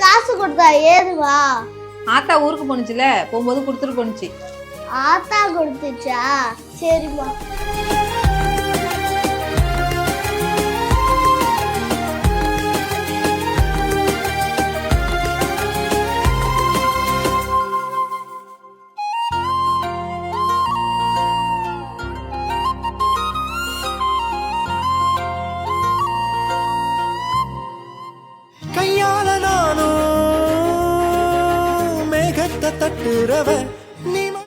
காசு கொடுத்தா ஏதுவா? ஆத்தா ஊருக்கு போனுச்சுல, போகும்போது கொடுத்துட்டு போனுச்சு. ஆத்தா கொடுத்துச்சா? சரிம்மா. கையால நானும் மேகத்தை தட்டுறவ